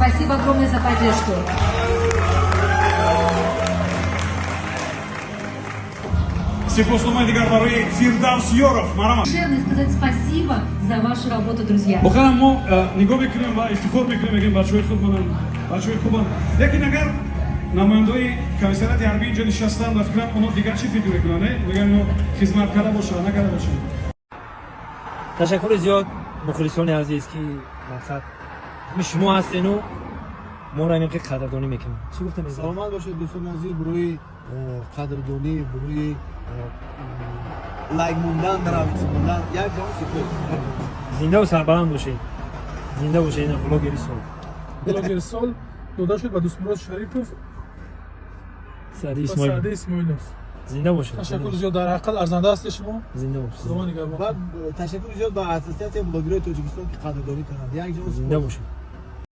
Спасибо огромное за поддержку. Сипослумай дигар барои Фирдавс Ёров. Марҳамат. Душевно сказать спасибо за вашу работу, друзья. Бохарам мо нигоҳ мекунем ва ифтихор мекунем, мегӯем бачаҳои хубонанд, бачаҳои хубанд. Лекин агар намояндаҳои комиссарияти ҳарбӣ инҷо нишастанд ва фикрам онҳо дигар чӣ фикр мекунанд, мегӯям инҳо хизмат карда бошанд, накарда бошанд. ташаккури зиёд мухлисони азиз ки мақсад шумо ҳастену моро инқи қадрдонӣ мекунем. Чӣ гуфтам? саломат бошед дӯстони азиз, барои қадрдонӣ, барои лайк мондан, равис мондан як ҷон сифр. зинда сарбаланд бошед. Зинда бошед. блогери сол. блогери сол дода шуд ба Дӯстмурод Шарипов, Саъди ба Саъди Исмоилов. Исмоилов. Зинда бошед. Ташаккур зиёд, дар ҳақиқат арзанда ҳасте шумо. Зинда бошед. Худованд нигоҳбон. Баъд ташаккури зиёд ба ассоатсиясияи блогерои Тоҷикистон ки қадрдонӣ карданд. Як ҷон Зинда бошед.